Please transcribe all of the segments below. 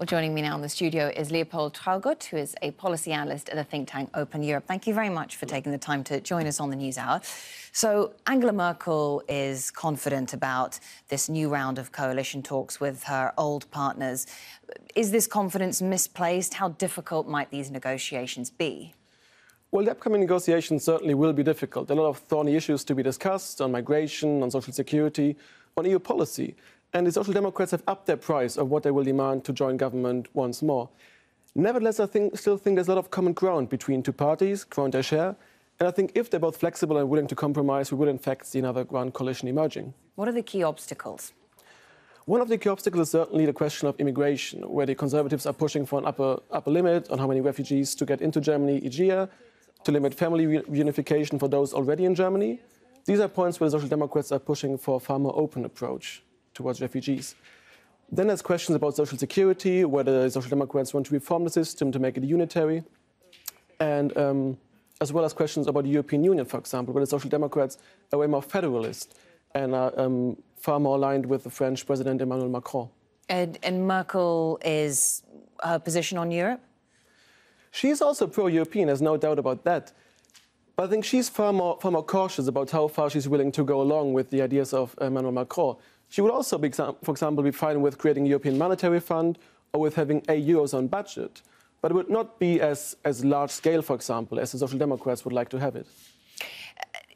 Well, joining me now in the studio is Leopold Traugott, who is a policy analyst at the think tank Open Europe. Thank you very much for taking the time to join us on the News Hour. So Angela Merkel is confident about this new round of coalition talks with her old partners. Is this confidence misplaced? How difficult might these negotiations be? Well, the upcoming negotiations certainly will be difficult. A lot of thorny issues to be discussed on migration, on social security, on EU policy. And the Social Democrats have upped their price of what they will demand to join government once more. Nevertheless, I still think there's a lot of common ground between two parties, ground they share. And I think if they're both flexible and willing to compromise, we will in fact see another grand coalition emerging. What are the key obstacles? One of the key obstacles is certainly the question of immigration, where the Conservatives are pushing for an upper limit on how many refugees to get into Germany each year, to limit family reunification for those already in Germany. These are points where the Social Democrats are pushing for a far more open approach towards refugees. Then there's questions about social security, whether the Social Democrats want to reform the system to make it unitary, and as well as questions about the European Union, for example, where the Social Democrats are way more federalist and are far more aligned with the French President Emmanuel Macron. And Merkel is her position on Europe? She's also pro-European, there's no doubt about that. But I think she's far more cautious about how far she's willing to go along with the ideas of Emmanuel Macron. She would also, for example, be fine with creating a European Monetary Fund or with having a Eurozone budget. But it would not be as large scale, for example, as the Social Democrats would like to have it.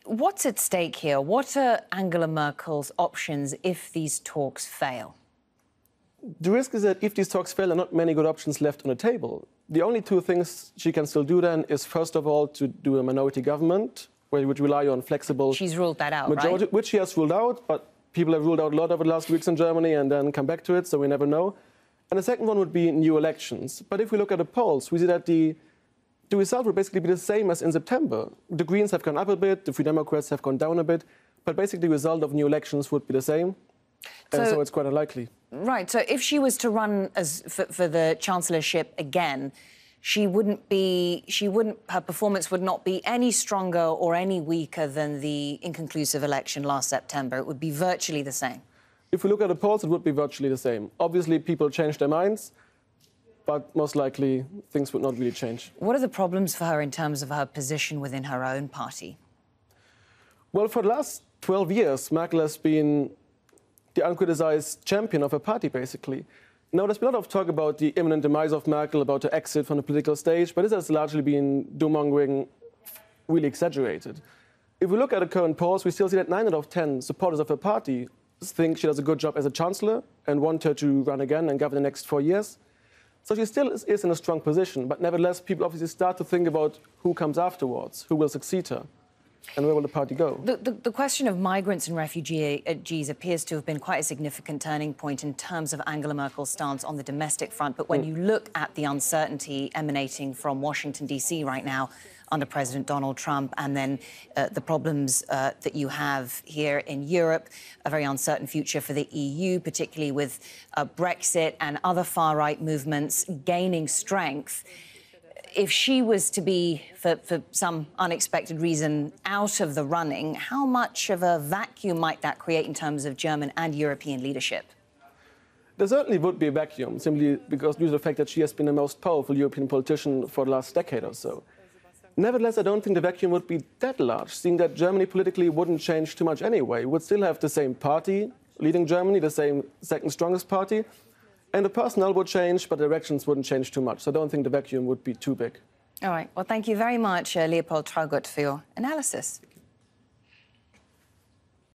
What's at stake here? What are Angela Merkel's options if these talks fail? The risk is that if these talks fail, there are not many good options left on the table. The only two things she can still do then is, first of all, to do a minority government, where you would rely on flexible... She's ruled that out, majority, right? Which she has ruled out, but people have ruled out a lot over the last weeks in Germany and then come back to it, so we never know. And the second one would be new elections. But if we look at the polls, we see that the result would basically be the same as in September. The Greens have gone up a bit, the Free Democrats have gone down a bit, but basically the result of new elections would be the same. So it's quite unlikely. Right. So if she was to run for the chancellorship again, her performance would not be any stronger or any weaker than the inconclusive election last September. It would be virtually the same. If we look at the polls, it would be virtually the same. Obviously, people change their minds, but most likely things would not really change. What are the problems for her in terms of her position within her own party? Well, for the last 12 years, Merkel has been the uncriticized champion of her party, basically. Now, there's been a lot of talk about the imminent demise of Merkel, about her exit from the political stage, but this has largely been doom-mongering, really exaggerated. If we look at the current polls, we still see that 9 out of 10 supporters of her party think she does a good job as a chancellor and want her to run again and govern the next 4 years. So she still is in a strong position, but nevertheless, people obviously start to think about who comes afterwards, who will succeed her. And where will the party go? The question of migrants and refugees appears to have been quite a significant turning point in terms of Angela Merkel's stance on the domestic front. But when you look at the uncertainty emanating from Washington, D.C. right now under President Donald Trump, and then the problems that you have here in Europe, a very uncertain future for the EU, particularly with Brexit and other far-right movements gaining strength, if she was to be, for some unexpected reason, out of the running, how much of a vacuum might that create in terms of German and European leadership? There certainly would be a vacuum, simply because due to the fact that she has been the most powerful European politician for the last decade or so. Nevertheless, I don't think the vacuum would be that large, seeing that Germany politically wouldn't change too much anyway. We would still have the same party leading Germany, the same second strongest party. And the personnel would change, but the directions wouldn't change too much. So I don't think the vacuum would be too big. All right. Well, thank you very much, Leopold Traugott, for your analysis.